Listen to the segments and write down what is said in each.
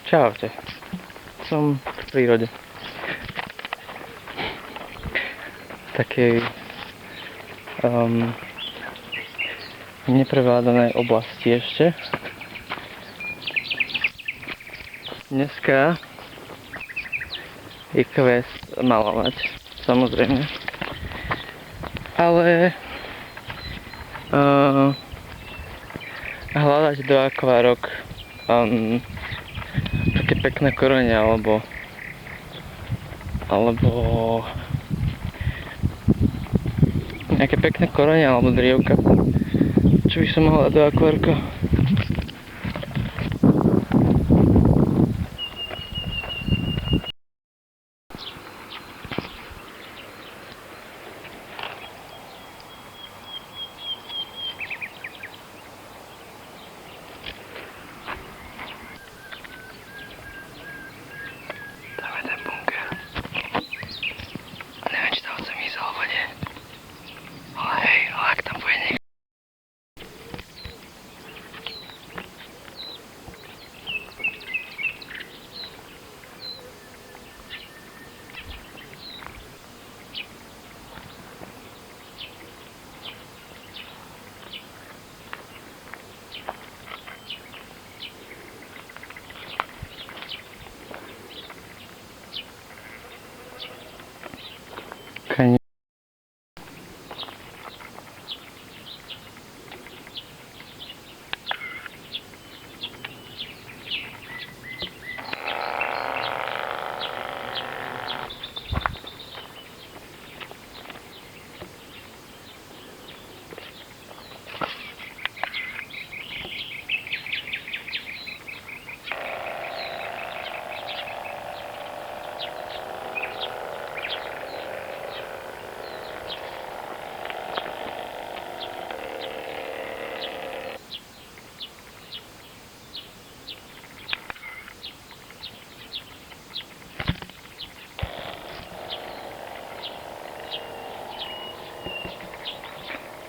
Čaute. Som v prírode. V takej neprevládanej oblasti ešte. Dneska je quest malovať, samozrejme. Ale hľadať do akvárok také pekné korene alebo nejaké pekné korene alebo drievka, čo by som mohol dať do akvárka.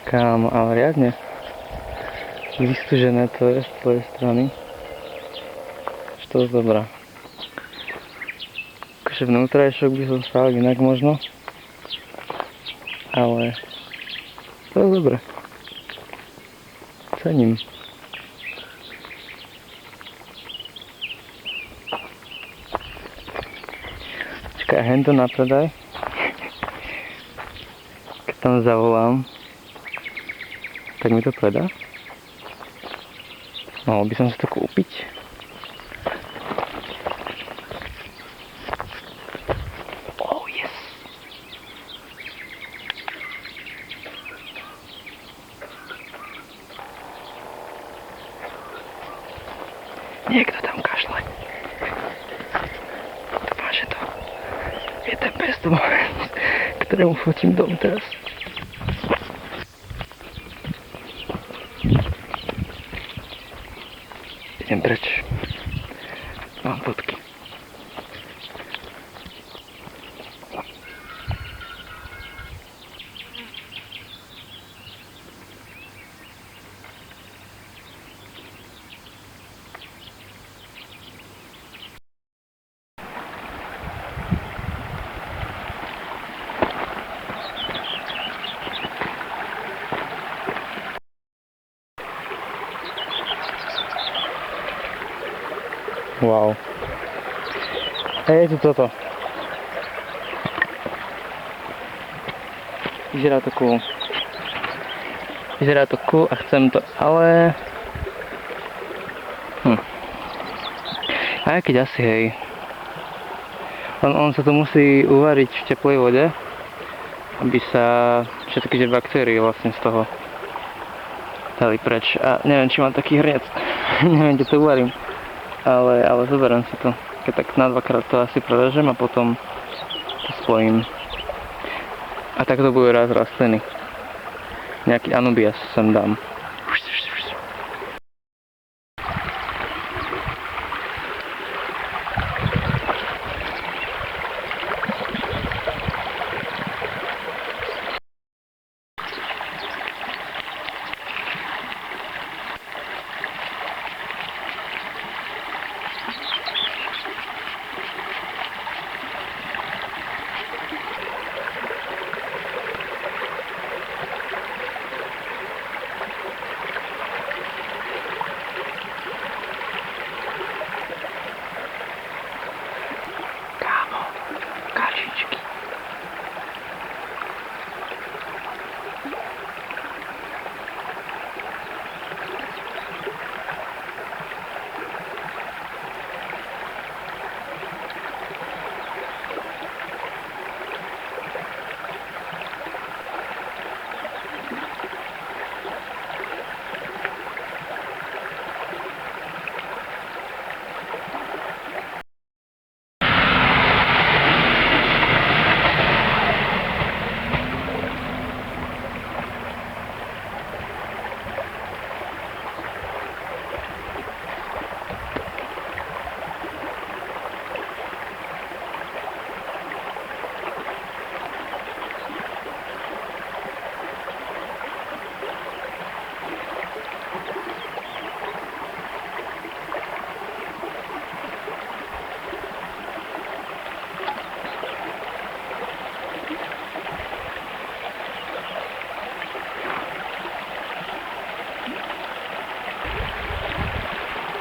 Kámo, ale riadne vystúžené to je z tvojej strany. Što je dobrá. Akože vnútrajšok by som spravil inak možno. Ale to je dobré. Cením. Čakaj, hento na predaj. Keď tam zavolám, tak mi to predá? Mohol by som si to kúpiť? Oh yes! Niekto tam kašle. Dúfam, že to je ten best moment, ktorému fotím dom teraz. Idem preč. Mám fotky. Wow. Je tu toto. Vyzerá to cool. Vyzerá to cool a chcem to, ale... Aj keď asi, hej. On sa to musí uvariť v teplej vode, aby sa všetky tie baktérie vlastne z toho dali preč. A neviem, či mám taký hrniec. Neviem, kde to uvarím. Ale zoberiem si to. Keď tak na dvakrát to asi prerežem a potom to spojím. A tak to bude raz rastliny. Nejaký anubias sem dám.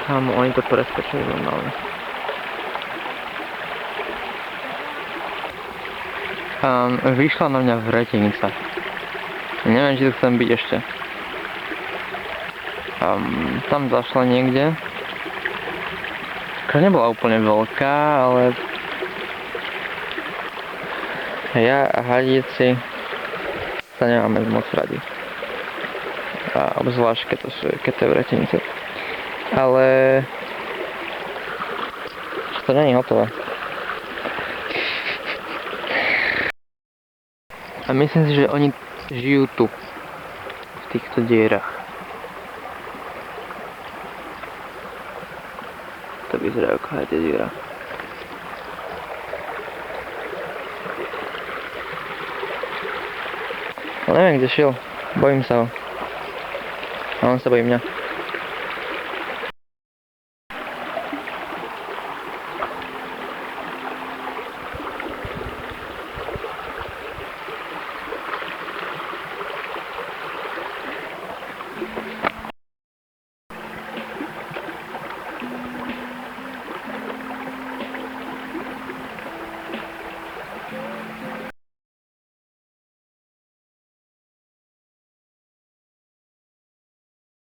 Kámo, oni to preskočili normálne. Vyšla na mňa vretenica. Neviem, či tu chcem byť ešte. Tam zašla niekde. Taká nebola úplne veľká, ale ja a hadieci sa nemáme moc radi. A obzvlášť, keď to je vretenica. Ale to nie je hotové. A myslím si, že oni žijú tu, v týchto dierach. To vyzerá ako hajte diera. Ale neviem, kde šiel. Bojím sa ho. A on sa bojí mňa.